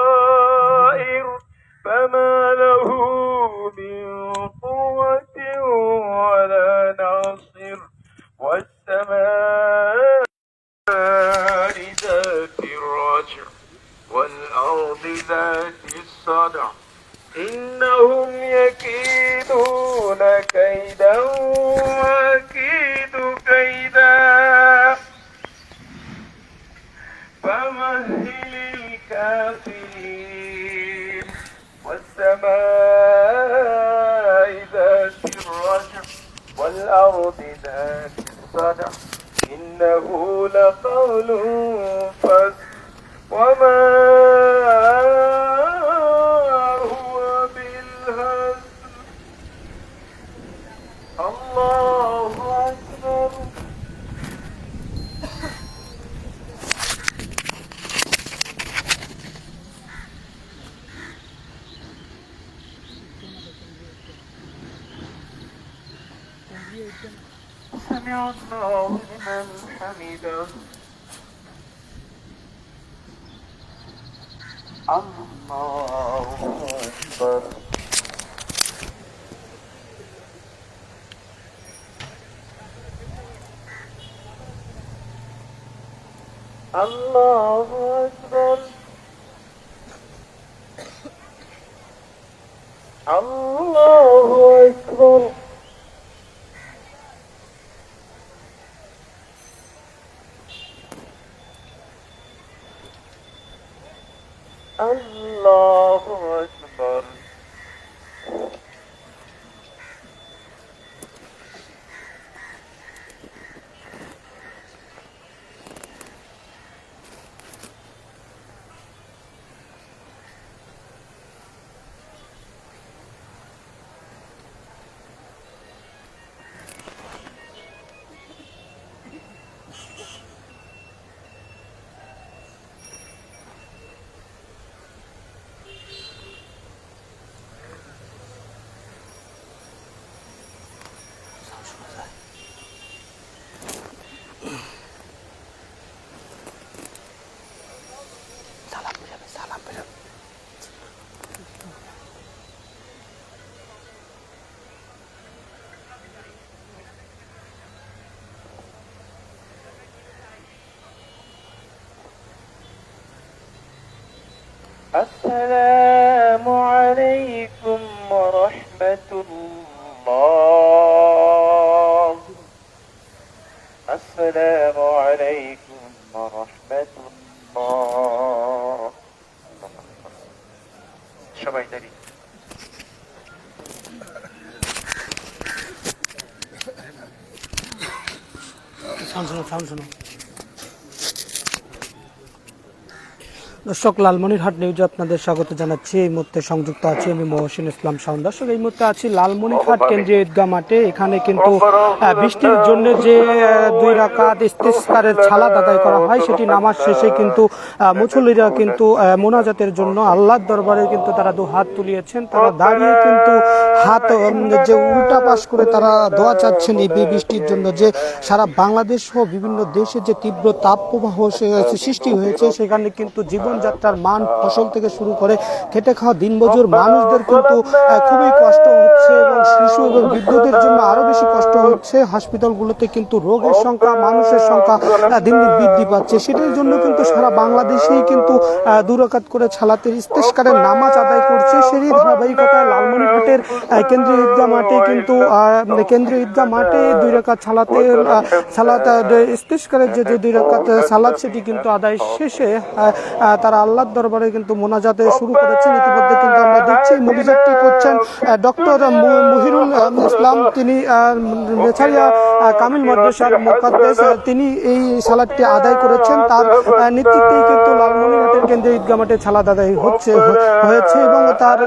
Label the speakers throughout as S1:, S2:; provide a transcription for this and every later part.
S1: سرائر فما له من قوة ولا ناصر والسماء ذات الرجع والأرض ذات الصدع إنهم يكيدون كيدا وأكيد كيدا فمهل الكافرين والسماء ذات الرجع والأرض ذات الصدع إنه لقول فصل وما هو بالهزل سمع الله لمن حمده الله أكبر الله أكبر الله أكبر الله أكبر السلام عليكم ورحمة الله السلام عليكم ورحمة الله সবাই দাঁড়িয়ে
S2: সাউন্ড শোনো দর্শক, লালমনিরহাট নিউজে আপনাদের স্বাগত জানাচ্ছি। এই মুহূর্তে সংযুক্ত আছি আমি মহসিন ইসলাম শাওন। দর্শক, এই মুহূর্তে আছি লালমনিরহাট কেন্দ্রীয় ঈদগাহ মাঠে। এখানে কিন্তু বৃষ্টির জন্য যে 2 রাকাত ইস্তিসকারের সালাত আদায় করা হয়, সেটি নামাজ শেষে কিন্তু মুসল্লিরা কিন্তু মোনাজাতের জন্য আল্লাহর দরবারে কিন্তু তারা 2 হাত তুলিয়েছেন। তারা দাঁড়িয়ে কিন্তু হাত যে উল্টা পাশ করে তারা দোয়া চাচ্ছেন এই বৃষ্টির জন্য, যে সারা বাংলাদেশ সহ বিভিন্ন দেশে যে তীব্র তাপপ্রবাহ সৃষ্টি হয়েছে, সেখানে কিন্তু জীবনযাত্রার মান, ফসল থেকে শুরু করে খেটে খাওয়া দিনমজুর মানুষদের কিন্তু খুবই কষ্ট হচ্ছে এবং শিশু এবং বৃদ্ধদের জন্য আরো বেশি কষ্ট হচ্ছে। হাসপাতালগুলোতে কিন্তু রোগের সংখ্যা, মানুষের সংখ্যা দিন দিন বৃদ্ধি পাচ্ছে। সেটার জন্য কিন্তু সারা বাংলাদেশেই কিন্তু 2 রাকাত করে সালাতের ইস্তিসকারের নামাজ আদায় করছে। সেই ধারাবাহিকতায় লালমনিরহাটের কেন্দ্রীয় ঈদগাহ মাঠে কিন্তু 2 রাকাত সালাত ইস্তিসকারের যে 2 রাকাত সালাত, সেটি কিন্তু আদায় শেষে তারা আল্লাহর দরবারে কিন্তু মোনাজাতে শুরু করেছেন। ইতিমধ্যে কিন্তু আমরা দেখছি মোনাজাতটি করছেন ডক্টর মুহিরুল ইসলাম। তিনি মেছারিয়া কামিল মাদ্রাসার মুকাদ্দেস, তিনি এই সালাতটি আদায় করেছেন। তার নেতৃত্বেই কিন্তু লালমনিরহাটের কেন্দ্রীয় ঈদগাহ মাঠে সালাত আদায় হয়েছে এবং তার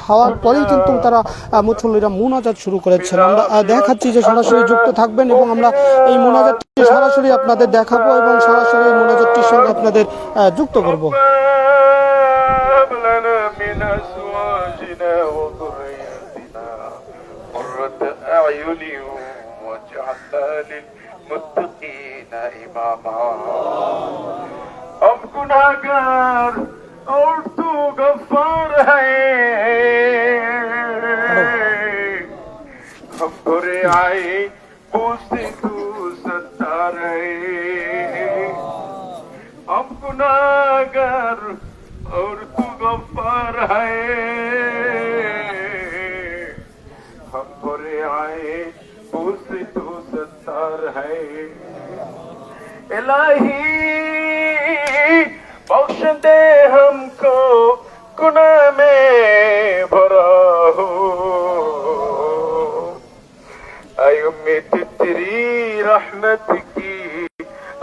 S2: হওয়ার পরেই কিন্তু তারা মুসল্লিরা মোনাজাত শুরু করেছেন। আমরা দেখাচ্ছি যে সরাসরি যুক্ত থাকবেন এবং আমরা এই মোনাজাতটি সরাসরি আপনাদের দেখাবো এবং সরাসরি এই মোনাজাতটির সঙ্গে আপনাদের যুক্ত করব।
S1: अब गुनाहगार और तू गफ्फार है, हम भरे आए पूछते तू सत्तार है। अब गुनाहगार और तू गफ्फार है, हम भरे आए पूछते तू सत्तार है। इलाही बख्श दे हमको गुनाह में भरा हो, ऐ उम्मीद तेरी रहमत की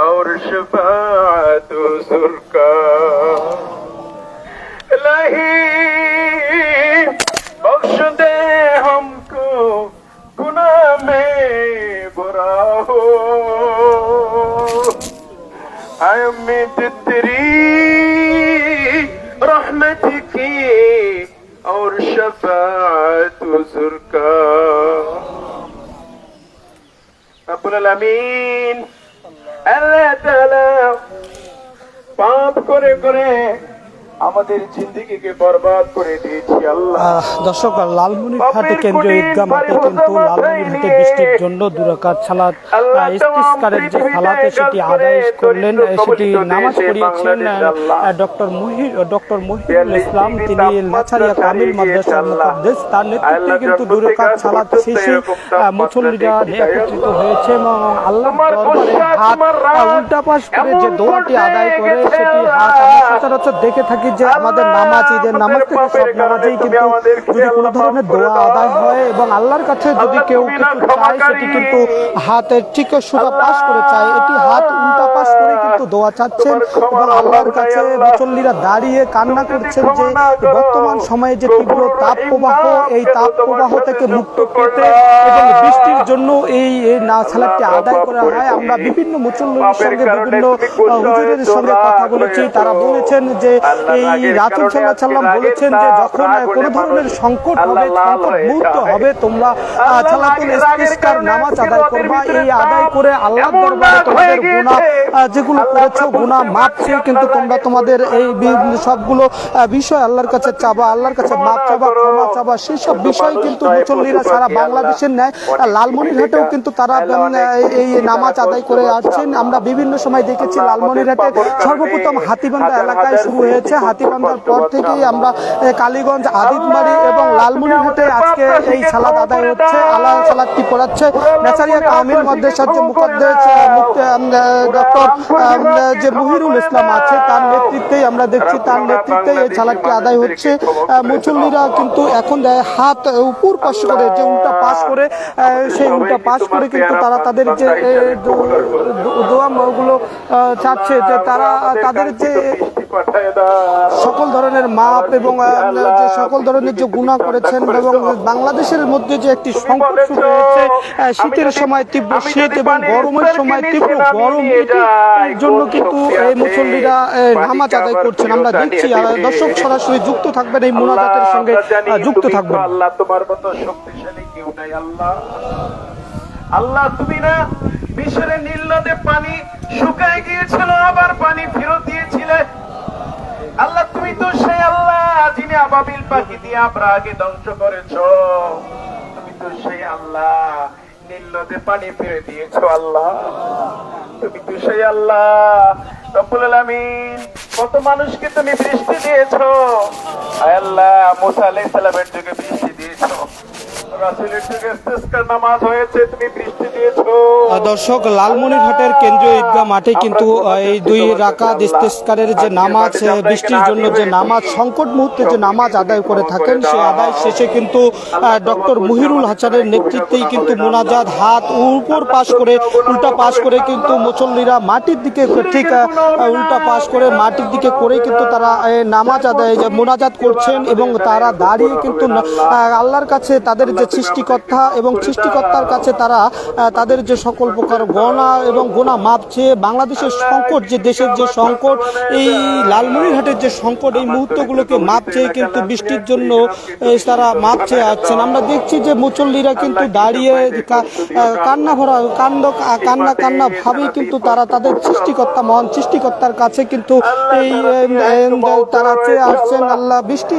S1: और शफाअत हुज़ूर का। इलाही बख्श दे हमको गुनाह में भरा हो, ऐ उम्मीद तेरी रहमत की और शफाअत हुज़ूर का। রব্বুল আলামিন আল্লাহ তাআলা পাপ করে করে আমাদের জিন্দেগিকে বরবাদ করে দিয়েছি আল্লাহ।
S2: দর্শক, লালমনিরহাটে কেন্দ্রীয় ঈদগাহ মাঠে কিন্তু লালমনিরহাটে বৃষ্টির জন্য 2 রাকাত সালাত ইস্তিসকারের যে সালাতে সেটি আদায় করলেন, সেটি নামাজ পড়িয়েছেন ডক্টর মহিরুল ইসলাম। তিনি লাছারিয়া কামিল মাদ্রাসার মুকাদ্দেস, তার নেতৃত্বে কিন্তু 2 রাকাত সালাত শেষে মুসল্লিরা একত্রিত হয়েছে এবং আল্লাহর দরবারে হাত উল্টা পাশ করে যে দোয়াটি আদায় করে সেটি হাত আমরা সচরাচর দেখে থাকি যে আমাদের নামাজ, ঈদের নামাজ থেকে সব নামাজেই কিন্তু যদি কোনো ধরনের দোয়া আদায় হয় এবং আল্লাহর কাছে যদি কেউ কিছু চায় সেটি কিন্তু হাতের ঠিক সোজা পাশ করে চায়, এটি হাত উল্টা পাশ করে কিন্তু দোয়া চাচ্ছেন এবং আল্লাহর কাছে মুসল্লিরা দাঁড়িয়ে কান্না করছেন যে বর্তমান সময়ে যে তীব্র তাপ প্রবাহ, এই তাপ প্রবাহ থেকে মুক্ত পেতে এবং বৃষ্টির জন্য এই সালাতটি আদায় করা হয়। আমরা বিভিন্ন মুসল্লিদের সঙ্গে বিভিন্ন হুজুরের সঙ্গে কথা বলেছি, তারা বলেছেন যে এই রাসূল সাল্লাল্লাহু আলাইহি ওয়াসাল্লাম বলেছেন যে যখন কোনো ধরনের সংকট হবে, সংকট মুক্ত হবে, তোমরা সালাতুল ইস্তিসকার নামাজ আদায় করবা। এই আদায় করে আল্লাহর দরবারে তোমাদের গুনাহ যেগুলো করেছো গুনাহ মাফ চেয়ে কিন্তু তোমরা তোমাদের এই সবগুলো বিষয় আল্লাহর কাছে চাবা, আল্লাহর কাছে মাফ চাবা, ক্ষমা চাবা। সেই সব বিষয় কিন্তু মুসল্লিরা সারা বাংলাদেশের ন্যায় লালমনিরহাটেও কিন্তু তারা এই নামাজ আদায় করে আসছেন। আমরা বিভিন্ন সময় দেখেছি লালমনিরহাটে সর্বপ্রথম হাতিবান্ধা এলাকায় শুরু হয়েছে, হাতিবান্ধার পর থেকেই আমরা কালীগঞ্জ, আদিতবাড়ি এবং লালমনিরহাটে আজকে এই সালাত আদায় হচ্ছে। আল্লাহ সালাতটি পড়াচ্ছে নেছারিয়া কামিল মাদ্রাসার যে মুকাদ্দেস ডক্টর যে মহিরুল ইসলাম আছে, তার নেতৃত্বেই আমরা দেখছি, তার নেতৃত্বে এই সালাতটি আদায় হচ্ছে। মুসল্লিরা কিন্তু এখন হাত উপর পাশ করে যে উল্টা পাশ করে সেই উল্টা পাশ করে কিন্তু তারা তাদের যে দোয়া গুলো চাচ্ছে যে তারা তাদের যে সকল ধরনের মাপ এবং যে সকল ধরনের যে গুনাহ করেছেন এবং বাংলাদেশের মধ্যে যে একটি সংকট শুরু হয়েছে, শীতের সময় তীব্র শীত এবং গরমের সময় তীব্র গরম, এর জন্য কিন্তু এই মুসল্লিরা নামাজ আদায় করছেন। আমরা দেখছি দর্শক সরাসরি যুক্ত থাকবেন, এই মুনাজাতের সঙ্গে যুক্ত থাকবেন।
S1: আল্লাহ তোমার মতো শক্তিশালী কেউ নাই আল্লাহ। আল্লাহ তুমি না মিশরের নীল নদে পানি শুকায় গিয়েছিল, আবার পানি ফেরত দিয়েছিলে। আল্লাহ তুমি তো সেই আল্লাহ যিনি আবাবিল পাখি দিয়ে আব্রাহাকে ধ্বংস করেছো। তুমি তো সেই আল্লাহ নীল নদে পানি ফিরে দিয়েছো আল্লাহ। তুমি তো সেই আল্লাহ রব্বুল আলামিন, কত মানুষকে তুমি বৃষ্টি দিয়েছো। আয় আল্লাহ, মুসা আলাইহিস সালামের যুগে বৃষ্টি দিয়েছো, রাসূলের যুগে ইস্তিসকার নামাজ হয়েছে, তুমি বৃষ্টি দিয়েছো।
S2: দর্শক, লালমনিরহাটের কেন্দ্রীয় ঈদগাহ মাঠে কিন্তু এই 2 রাকাত ইস্তিসকারের যে নামাজ, বৃষ্টির জন্য যে নামাজ, সংকট মুহূর্তে যে নামাজ আদায় করে থাকেন, সেই আদায় শেষে কিন্তু ডক্টর মহিরুল হাসানের নেতৃত্বেই কিন্তু মোনাজাত, হাত উপর পাশ করে উল্টা পাশ করে কিন্তু মুসল্লিরা মাটির দিকে ঠিক উল্টা পাশ করে মাটির দিকে করে কিন্তু তারা নামাজ আদায় মোনাজাত করছেন এবং তারা দাঁড়িয়ে কিন্তু আল্লাহর কাছে তাদের যে সৃষ্টিকর্তা এবং সৃষ্টিকর্তার কাছে তারা তাদের যে সকল প্রকার গুনাহ এবং গুনাহ মাপ চেয়ে বাংলাদেশের সংকট, যে দেশের যে সংকট, এই লালমনিরহাটের যে সংকট, এই মুহূর্তগুলোকে মাপ চেয়ে কিন্তু বৃষ্টির জন্য তারা মাপ চেয়ে আসছেন। আমরা দেখছি যে মুসল্লিরা কিন্তু দাঁড়িয়ে কান্না ভরা কান্না ভাবেই কিন্তু তারা তাদের সৃষ্টিকর্তা, মহান সৃষ্টিকর্তার কাছে কিন্তু এই তারা চেয়ে আসছেন। আল্লাহ বৃষ্টি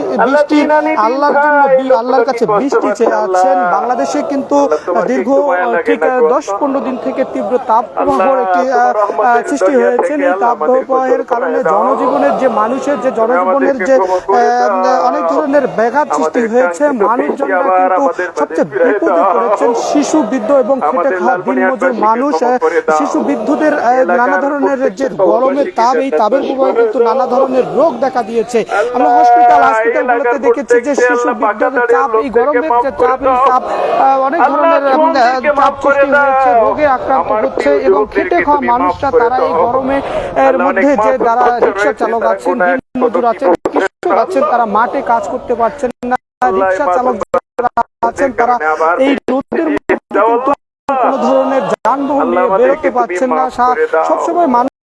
S2: আল্লাহর জন্য আল্লাহর কাছে বৃষ্টি চেয়ে আসছেন। বাংলাদেশে কিন্তু দীর্ঘ ঠিক 10-15 দিন থেকে তীব্র তাপ প্রবাহের একটি সৃষ্টি হয়েছে। এই তাপ প্রবাহের কারণে জনজীবনের যে মানুষের যে জনজীবনের যে অনেক ধরনের ব্যাঘাত সৃষ্টি হয়েছে। মানুষজনরা কিন্তু সবচেয়ে বিপদে পড়েছেন, শিশু, বৃদ্ধ এবং খেটে খাওয়া দিনমজুর মানুষ। শিশু বৃদ্ধদের নানা ধরনের যে গরমের তাপ, এই তাপের প্রভাবে কিন্তু নানা ধরনের রোগ দেখা দিয়েছে। আমরা হসপিটালগুলোতে দেখেছি যে শিশু বৃদ্ধদের চাপ, এই গরমের যে চাপ, এই চাপ অনেক ধরনের চাপ সৃষ্টি হয়েছে, রোগে আক্রান্ত হচ্ছে এবং খেটে খাওয়া মানুষরা তারা এই গরমে এর মধ্যে যে যারা রিক্সা চালক আছেন, দিনমজুর আছেন, কৃষক আছেন, তারা মাঠে কাজ করতে পারছেন না। রিক্সা চালক যারা আছেন তারা এই রোদের মধ্যে কিন্তু কোনো ধরনের যানবাহন নিয়ে বেরোতে পারছেন না। সবসময় মানুষ